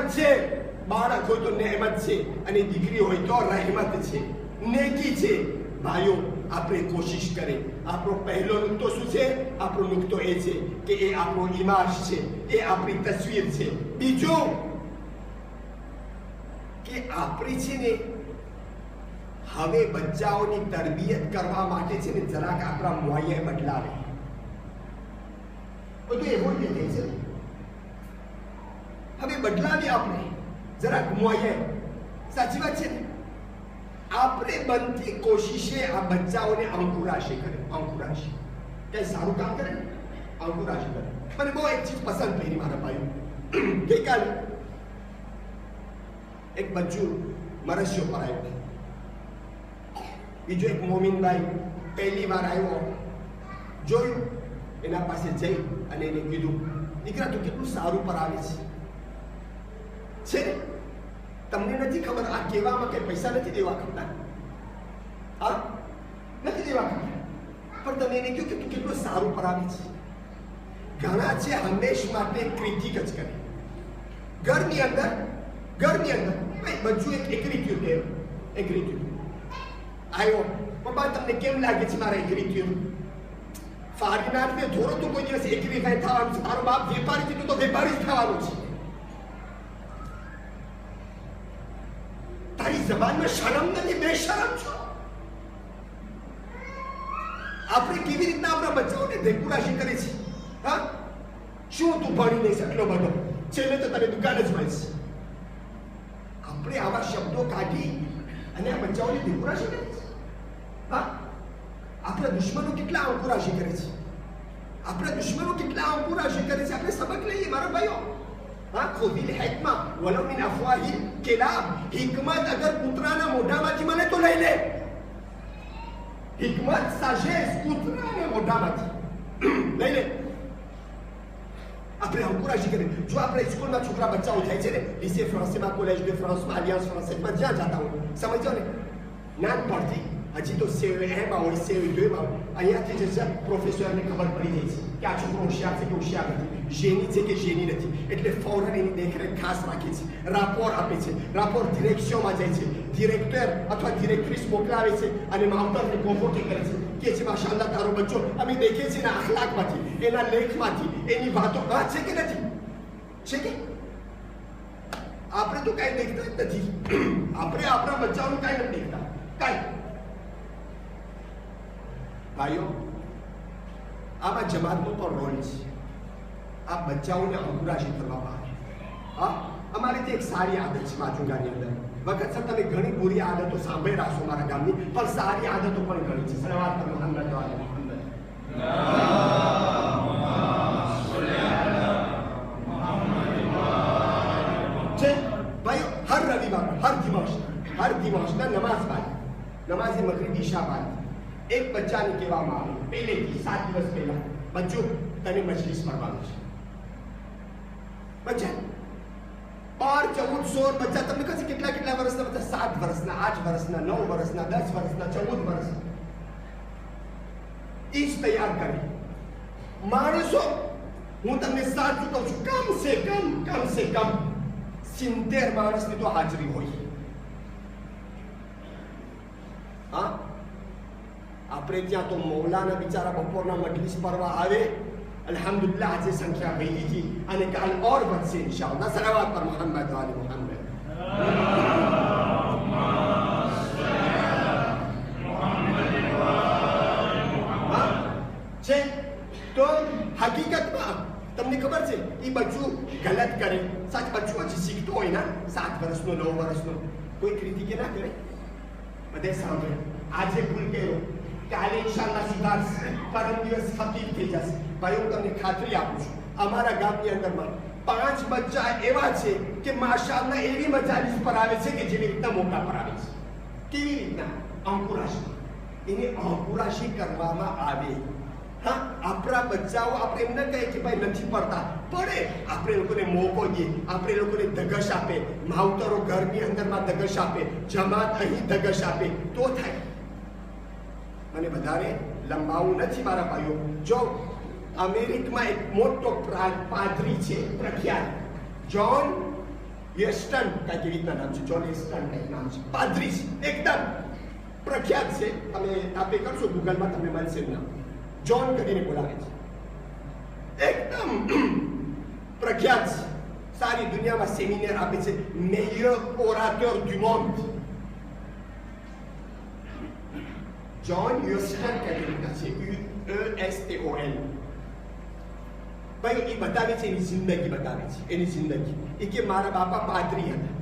રહેમત છે. બાળક હોય તો નેમત છે અને દીકરી હોય તો રહેમત છે, નેકી છે. ભાઈઓ, આપણે કોશિશ કરે. આપણો પહેલો નુકતો શું છે? આપણો નુકતો એ છે કે એ આપણો ઇમાશ છે, એ આપણી તસવીર છે. બીજું કે આપણે છે ને હવે બચ્ચાઓની તરબિયત કરવા માટે છે ને જરાક આપણા મોયે બદલાવે. બધું એવું જ છે. હવે બદલાવી આપણે જરાક મોયે. સાચી વાત છે ને? આપણે બનતી કોશિશે આ બચ્ચાઓને અંકુરાશી કરે. અંકુરાશી કઈ સારું કામ કરે, અંકુરાશી કરે. મને બહુ એક ચીજ પસંદ પડી મારા ભાઈઓ. ગઈકાલે એક બચ્ચું મરસ્યો પર આવ્યો. બીજો એક મોમીનભાઈ પહેલી વાર આવ્યો, જોયું, એના પાસે જઈ અને એને કીધું, દીકરા તું કેટલું સારું પર આવે છે. તમને નથી ખબર આ કહેવામાં કે પૈસા નથી દેવા ખપતા, હા નથી દેવા ખપતા, પણ તમે એને કહ્યું કે તું કેટલું સારું પર આવે છે. ઘણા છે હંમેશ માટે ક્રિટિક જ કરે. ઘરની અંદર બચ્ચું એક એગ્રી થયું કે એગ્રી થયું આવ્યો, પપ્પા તમને કેમ લાગે છે મારા એગ્રી થયું? ફારીનાથને ધોરો તો કોઈ દિવસ એગ્રી થાય થવાનું છે. તારો બાપ વેપારી છે તો વેપારી જ થવાનું છે. તારી જબાનમાં શરમ નથી, બેશરમ છો. આપણે કેવી રીતના આપણા બચ્ચાઓને દેખુરાશી કરે છે? હા, શું તું ભણી નહીં શકલો બધો, છેલ્લે તો તને દુકાન જ મળશે. આપણે આવા શબ્દો કાઢી અને આ બચ્ચાઓને દેખુરાશી કરે છે. હા, આપણા દુશ્મનો કેટલા અંકુરાશી કરે છે. આપણા દુશ્મનો કેટલા અંકુરાશી કરે છે. આપણે સબક લઈએ મારા ભાઈઓ. हाँ, खुदिल हिकमा वलो मिन अफवाहिल किलाब. हिकमत अगर कूतराना मोढाમાંથી મને તો લઈ લે. हिकमत साजेस कूतराના મોઢામાંથી લઈ લે. આપણે અંકુરાશી કરીએ. જો આપણે સ્કૂલમાં છોકરા બચ્ચાઓ જાય છે ને, lycée français college de France alliance française માં જ્યાં જતા હોય, સમજો ને, નાનપણથી હજી તો CE1 માં હોય, CE2 માં હોય, અહીંયાથી જ પ્રોફેસરને ખબર પડી જાય છે કે આ છોકરો હોશિયાર છે કે હોશિયાર નથી, જેની છે કે જેની નથી. એટલે ફોરન એની દેખરેખ ખાસ રાખે છે, રાપોર આપે છે, રાપોર ડિરેક્શનમાં જાય છે, ડિરેક્ટર અથવા ડિરેક્ટ્રિસ મોકલાવે છે અને માવતરને કોન્વોકે કરે છે કે છે માશાઅલ્લાહ તારો બચ્ચો અમે દેખીએ છીએ એના અખલાકમાંથી, એના લેખમાંથી, એની વાતો છે કે નથી છે કે આપણે તો કાંઈ દેખતા જ નથી. આપણે આપણા બચ્ચાઓનું કાંઈ નથી દેખતા, કાંઈ. ભાઈઓ, આમાં જમાતનો પણ રોલ છે. આ બચ્ચાઓને અંકુરાશી કરવામાં આવે. હા, અમારી જે એક સારી આદત છે માજુંગાની અંદર, વખત સર તમે ઘણી બુરી આદતો સાંભળી રાખશો મારા ગામની, પણ સારી આદતો પણ ઘણી છે. સલાવત પર મોહમ્મદ વાલે મોહમ્મદ. છે ભાઈઓ, હર રવિવાર, હર દિમાશના નમાઝ બાદ, નમાઝે મગરિબ ઈશા બાદ એક બચ્ચાને કહેવામાં આવે પહેલેથી 7 દિવસ પહેલા, બચ્ચું તને મજલિસ પડવાનું છે. બચ્ચા 12, 14, 16 બચ્ચા, તમને કહે છે કેટલા વર્ષના બચ્ચા? 7 વર્ષના, 8 વર્ષના, 9 વર્ષના, 10 વર્ષના, 14 વર્ષના. એ જ તૈયાર કરે માણસો. હું તમને સાચું કહું છું, કમ સે કમ 70 માણસની તો હાજરી હોય. હા, આપણે ત્યાં તો મૌલાના બિચારા બપોરના મજલિસ પરવા આવે. અલ્હમ્દુલિલ્લાહ આજે સંખ્યા વધી છે અને કાલ ઓર વધશે ઇન્શાઅલ્લાહ. સલાવત પર મોહમ્મદ વાલે મોહમ્મદ. છે તો હકીકતમાં તમને ખબર છે એ બચ્ચું ગલત કરે, સાચ બચ્ચું હજી શીખતો હોય ને, 7 વર્ષનો 9 વર્ષનો, કોઈ ક્રિટિક ના કરે. બધે સાંભળે, આજે ભૂલ કર્યો, કાલે ઇન્શાઅલ્લાહ સુધારશે, પરમ દિવસ ફકીર થઈ જશે. ભાઈ, હું તમને ખાતરી આપું છું, અમારા ગામની અંદરમાં 5 બચ્ચા એવા છે કે માશાઅલ્લાહ એવી મજાલીસ પર આવે છે કે જેવી રીતના મોટા પર આવે છે. કેવી રીતના? અંકુરાશી. એને અંકુરાશી કરવામાં આવે. હા, આપણા બચ્ચાઓ આપણે એમ ન કહીએ કે ભાઈ નથી પડતા, પડે. આપણે લોકોને મોકો દઈએ, આપણે લોકોને ધગશ આપે, માવતરો ઘરની અંદરમાં ધગશ આપે, જમાત અહીં ધગશ આપે તો થાય. મને વધારે લંબાવું નથી મારા ભાઈઓ. જો અમેરિકામાં એક મોટો પાદરી છે પ્રખ્યાત, જ્હોન એસ્ટન કાંઈક એવી રીતના નામ છે, જ્હોન એસ્ટન કંઈક નામ છે, પાદરી છે, એકદમ પ્રખ્યાત છે. તમે આપે કરશો ગૂગલમાં તમને મળશે એમ નામ. જ્હોન કરીને બોલાવે છે, એકદમ પ્રખ્યાત છે, સારી દુનિયામાં સેમિનાર આપે છે. મેયર ઓરાટર ડુ મોન્ડ જ્હોન એસ્ટન કંઈક છે, ESTON. ભાઈ એ બતાવે છે એની જિંદગી, બતાવે છે એની જિંદગી. એ કે મારા બાપા પાદરી હતા,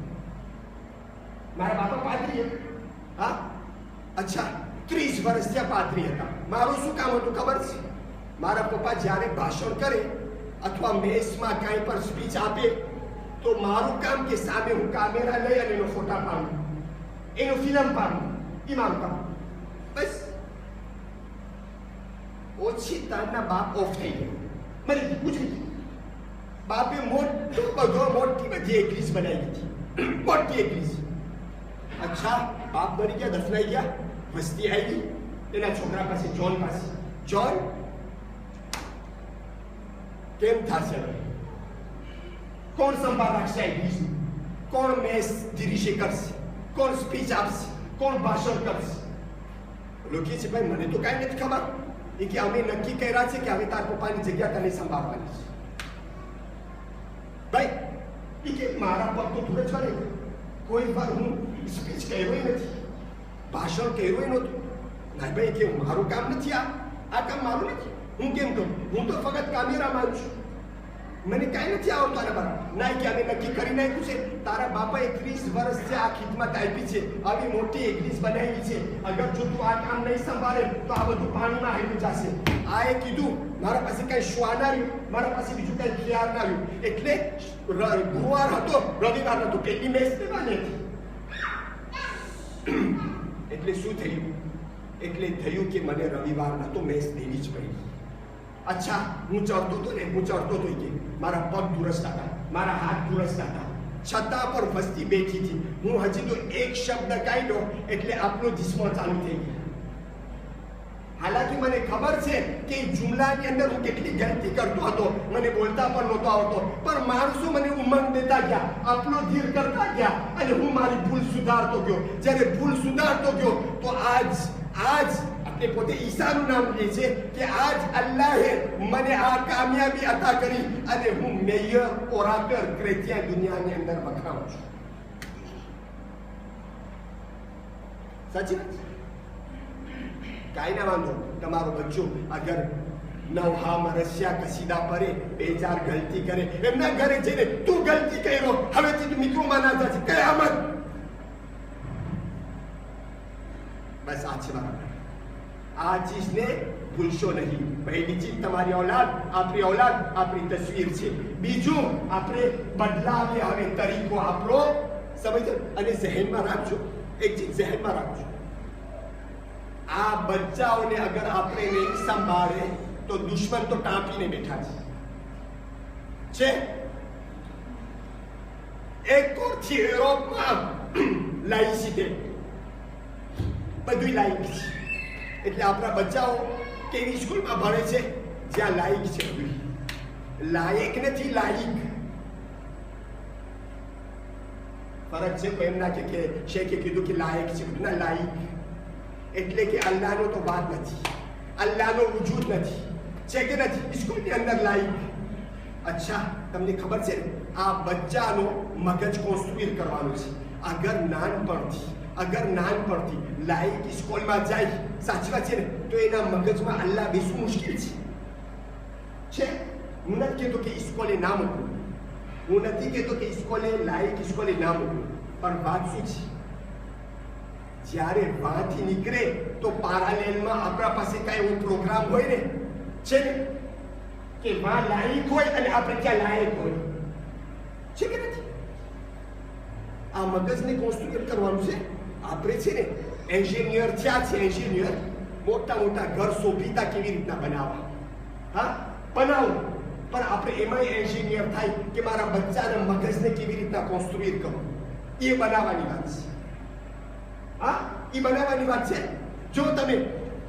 મારા બાપા પાદરી હતા. હા, અચ્છા, 30 વર્ષ ત્યાં પાદરી હતા. મારું શું કામ હતું ખબર છે? મારા પપ્પા જ્યારે ભાષણ કરે અથવા મેસમાં કાંઈ પણ સ્પીચ આપે તો મારું કામ કે સામે હું કેમેરા લઈ અને એનો ફોટા પાડું, એનો ફિલ્મ પાડું, એ મારું કામ. બસ. ઓછી તારના બાપ ઓફ થઈ ગયો, મરી ગઈ, પૂછી બાપે મોટી બધી એકલીસ બનાવી દીધી, મોટી એકલીસ. અચ્છા, બાપ મરી ગયા, દફનાઈ ગયા, વસ્તી આવી એના છોકરા પાસે, જ્હોન પાસે. જ્હોન કેમ થશે? કોણ સંભાળ રાખશે એકલીસ? કોણ મેસ ડિરિશે કરશે? કોણ સ્પીચ આપશે? કોણ ભાષણ કરશે? લોકો છે ભાઈ મને તો કાંઈ નથી ખબર. એ કે અમે નક્કી કર્યા છે કે હવે તાર પપ્પાની જગ્યા તને સંભાળવાની છે. ભાઈ એ કે મારા પગ તો થોડે ચાલે, કોઈ વાર હું સ્પીચ કર્યો નથી, ભાષણ કર્યું નહોતું. ના ભાઈ કે મારું કામ નથી, આ કામ મારું નથી, હું કેમ કરું? હું તો ફક્ત કેમેરામાં છું, મને કાંઈ નથી આવતું તારા બરાબર. ના કે અમે નક્કી કરી નાખ્યું છે, તારા બાપાએ 30 વર્ષથી આ ખિદમત આપી છે, આવી મોટી એકલીસ બનાવી છે. અગર જો તું આ કામ નહીં સંભાળે તો આ બધું પાણીમાં આવી જશે. આ એ કીધું. મારા પાસે કઈ શ્વાન આવ્યું, મારા પાસે બીજું કઈ ખ્યાલ ના આવ્યું. એટલે ગુરુવાર હતો, રવિવાર હતો, પેલી મેચ દેવાની હતી. એટલે શું થયું? એટલે થયું કે મને રવિવારના તો મેચ દેવી જ પડી. અચ્છા, હું ચડતો હતો ને, હું ચડતો હતો કે મારા પગ દુરસતા હતા, મારા હાથ દુરસતા હતા, છતાં પર વસ્તી બેઠી હતી. હું હજી તો એક શબ્દ કાઢ્યો એટલે આપણો ધીસમો ચાલુ થઈ ગયો. હાલાકી મને ખબર છે કે જુમલાની અંદર હું કેટલી ગલતી કરતો હતો, મને બોલતા પણ નહોતો આવતો, પણ માણસો મને ઉમંગ દેતા ગયા, આપણો ધીર કરતા ગયા અને હું મારી ભૂલ સુધારતો ગયો. જ્યારે ભૂલ સુધારતો ગયો તો આજ આપણે પોતે ઈસાનું નામ લે છે કે આજ અલ્લાહે મને આ કામયાબી અતા કરી અને હું મેયર ઓરાટર ક્રેતિયા દુનિયાની અંદર વખણાવું છું. સાચી વાત? કાંઈ ના વાંધો. તમારો બચ્ચો અગર નવહામાં રશિયા કસીદા પરે, 2-4 ગલતી કરે, એમના ઘરે જઈને તું ગલતી કર્યો, હવેથી તું મિત્રોમાં ના જશે, કયામત. બસ આ છે બરાબર. આ ચીજને ભૂલશો નહીં. પહેલી ચીજ તમારી ઓલાદ, આપણી તસવીર છે. બીજું આપણે બદલાવીએ હવે તરીકો આપણો, સમજો. અને જહેનમાં રાખજો, એક ચીજ જહેનમાં રાખજો, આ બચ્ચાઓને અગર આપણે નહીં સંભાળે તો દુશ્મન તો ટાંપીને બેઠા છે. એક કોરથી યુરોપમાં લાઈસિટી બધું લાયક છે. એટલે આપણા બચ્ચાઓ કેવી સ્કૂલમાં ભણે છે જ્યાં લાયક છે. લાયક નથી, લાયક. ફરક છે. કોઈ એમ ના કે શેખે કીધું કે લાયક છે, ના લાયક એટલે કે અલ્લાહનો તો વાત નથી, અલ્લાહનો વજૂદ નથી, છે કે નથી સ્કૂલની અંદર લાયક. અચ્છા, તમને ખબર છે આ બચ્ચાનો મગજ કોન્સ્ટ્રુક્ટ કરવાનું છે. અગર નાનપણથી લાયક સ્કૂલમાં જાય, સાચી વાત છે ને, તો એના મગજમાં અલ્લાહ બેસવું મુશ્કેલ છે. હું નથી કહેતો કે સ્કૂલે ના મોકલું, હું નથી કહેતો કે સ્કૂલે લાયક સ્કૂલે ના મોકલું, પણ વાત શું છે? જ્યારે વાંથી નીકળે તો પારાલેલમાં આપણા પાસે કઈ એવો પ્રોગ્રામ હોય ને, છે ને, કે વાં લાયક હોય અને આપણે ક્યાં લાયક હોય, છે કે નથી? આ મગજને કોન્સ્ટ્રુક્ટ કરવાનું છે. આપણે છે ને એન્જિનિયર થયા છે, એન્જિનિયર મોટા ઘર શોભીતા કેવી રીતના બનાવવા, હા બનાવું, પણ આપણે એમાંય એન્જિનિયર થાય કે મારા બચ્ચાના મગજને કેવી રીતના કોન્સ્ટ્રુક્ટ કરવું, એ બનાવવાની વાત છે. હા, એ બનાવવાની વાત છે. જો તમે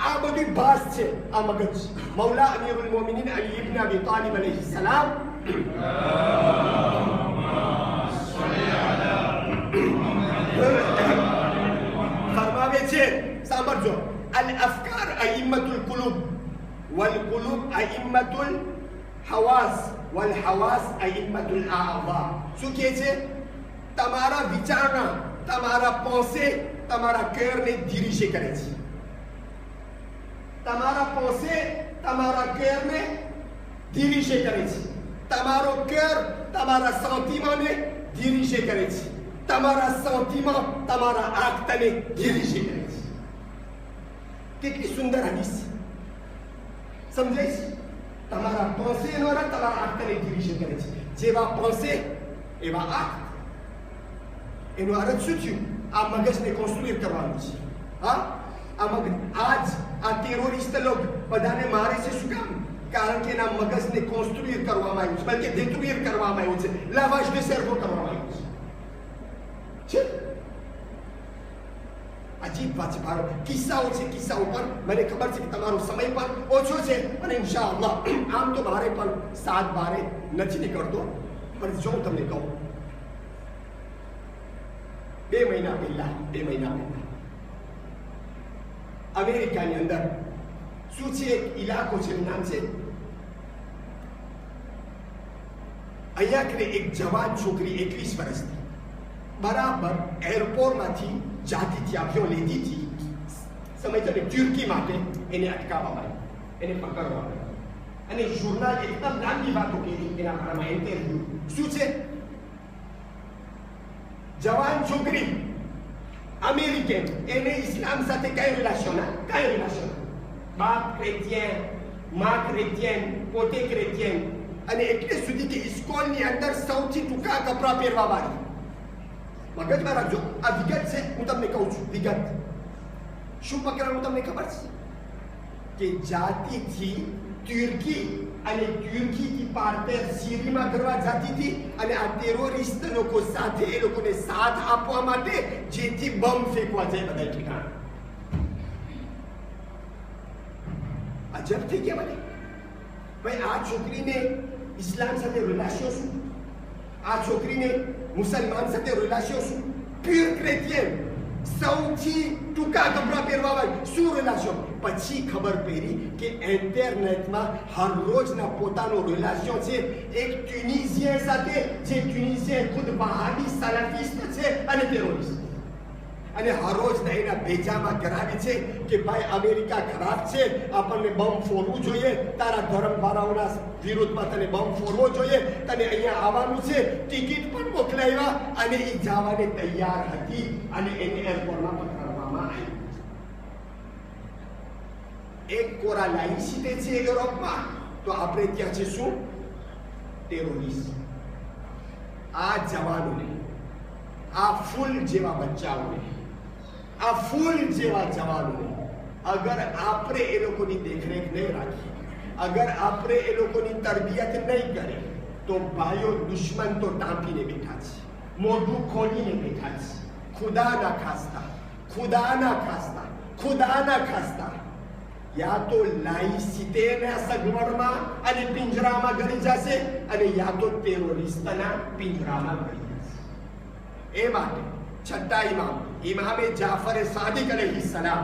આ બધી ભાસ છે, આ મગજ. મૌલા અમીરુલ મોમિનીન અલી ઇબ્ન અબી તાલિબ અલૈહિસ સલામ અલ-અફકાર અઇમ્મતુલ કુલુબ વલ કુલુબ અઇમ્મતુલ હવાસ વલ હવાસ અઇમ્મતુલ આવા. શું કહે છે? તમારા વિચારણા, તમારા પોસે તમારા કહેરને ધીરીશે કરે છે. તમારા પોસે તમારા કહેરને ધીરીશે કરે છે. તમારો કહેર તમારા સંતિમાને ધીરીશે કરે છે. તમારા સંતિમાં તમારા આંખને ધીરીશે કરે છે. કેટલી સુંદર હદીસ સમજાય છે? તમારા પોસે દ્વારા તમારા આંખને ધીરીશે કરે છે. જેવા પોસે એવા આંખ. એનો અર્થ શું થયું? આ મગજને કોન્સ્ટ્રુએટ કરવાનું છે. હા, આ મગજ આજ આ ટેરોરિસ્ટ લોક બધાને મારે છે. શું કામ? કારણ કે એના મગજને કોન્સ્ટ્રુએટ કરવામાં આવ્યું છે, બલકે ડિટ્રુએટ કરવામાં આવ્યું છે, લાવાશ de cerveau કરવામાં આવ્યું છે. અજીબ વાત છે. મારો કિસ્સાઓ છે, કિસ્સાઓ પર મને ખબર છે કે તમારો સમય પણ ઓછો છે અને ઇન્શાઅલ્લાહ આમ તો મારે પણ 7-12 નથી નીકળતો, પણ જો તમને કહું 2 મહિના પહેલા અમેરિકાની અંદર શું છે એક ઇલાકો છે, એનું નામ છે અહીંયા કે એક જવાન છોકરી 21 વર્ષની બરાબર એરપોર્ટમાંથી જાતી હતી, આવ્યો લીધી હતી સમય તને તુર્કી માટે. એને અટકાવવામાં આવી, એને પકડવામાં આવી અને જુર્નાલ એકદમ લાંબી વાતો કરી એના બારામાં ઇન્ટરવ્યુ. શું છે? જવાન છોકરી અમેરિકન, એને ઇસ્લામ સાથે કઈ રિલેશન? બાપ ક્રિશ્ચિયન, માં ક્રિશ્ચિયન, પોતે ક્રિશ્ચિયન અને એટલે સુધી કે ઇસ્કોલની અંદર સૌથી ટૂંકા કપડાં પહેરવા વાળી. મગજમાં રાખજો, આ વિગત છે, હું તમને કહું છું વિગત. શું પકડવાનું તમને ખબર છે? કે જાતિથી તુર્કી અને તુર્કીથી પાર્ટેર સિરીમાં કરવા જાતી હતી અને આ ટેરોરિસ્ટ લોકો સાથે એ લોકોને સાથ આપવા માટે જેથી બોમ્બ ફેંકવા જાય બધા ઠેકાણા. અજબ થઈ ગયા મને. ભાઈ આ છોકરીને ઇસ્લામ સાથે રિલેશન શું? આ છોકરીને મુસલમાન સાથે રિલેશન શું? પ્યોર ક્રિશ્ચિયન, સૌથી ટૂંકા કપડાં પહેરવા શું રિલેશન? પછી ખબર પડી કે ઇન્ટરનેટમાં હર રોજના પોતાનો રિલેશન છે એક ટ્યુનિઝિયન સાથે, જે ટ્યુનિઝિયન ખુદ વહાબી સલાફિસ્ટ છે અને ટેરોરિસ્ટ. અને હર રોજના એના ભેજામાં કરાવે છે કે ભાઈ અમેરિકા ખરાબ છે, આપણને બોમ્બ ફોડવું જોઈએ, તારા ધર્મવાળાઓના વિરોધમાં તને બોમ્બ ફોડવો જોઈએ, તને અહીંયા આવવાનું છે, ટિકિટ પણ મોકલાવ્યા અને એ જવાને તૈયાર હતી અને એને એરપોર્ટમાં પકડવામાં આવી. એક કોરા લાઈન સીધે છે યુરોપમાં, તો આપણે ત્યાં છે શું? ટેરોરિસ્ટ. આ જવાનોને, આ ફૂલ જેવા બચ્ચાઓને, આ ફૂલ જેવા જવાનોને અગર આપણે એ લોકોની દેખરેખ નહીં રાખીએ, અગર આપણે એ લોકોની તરબિયત નહીં કરીએ તો ભાઈઓ દુશ્મન તો ટાંપીને બેઠા છે, મોઢું ખોલીને બેઠા છે. ખુદાના ખાસ્તા યા તો લાઈ સીતેના સગવડમાં અને પિંજરામાં ગળી જશે અને યા તો ટેરોરિસ્ટના પિંજરામાં ગળી જશે. એ માટે છઠ્ઠા ઇમામે જાફર સાદિક અલૈહિસ સલામ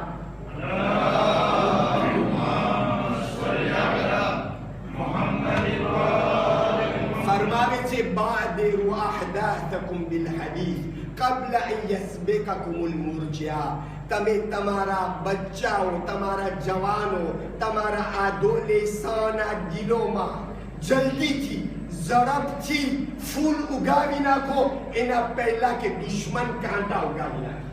ફરમાવે છે બાદિરુ અહદાથકુમ બિલ હદીથ قبل ان يسبقكم المرجع. તમે તમારા બચ્ચાઓ, તમારા જવાનો, તમારા આદોલેસાના દિલોમાં જલ્દીથી, ઝડપથી ફૂલ ઉગાવી નાખો એના પહેલા કે દુશ્મન કાંટા ઉગાવી નાખે.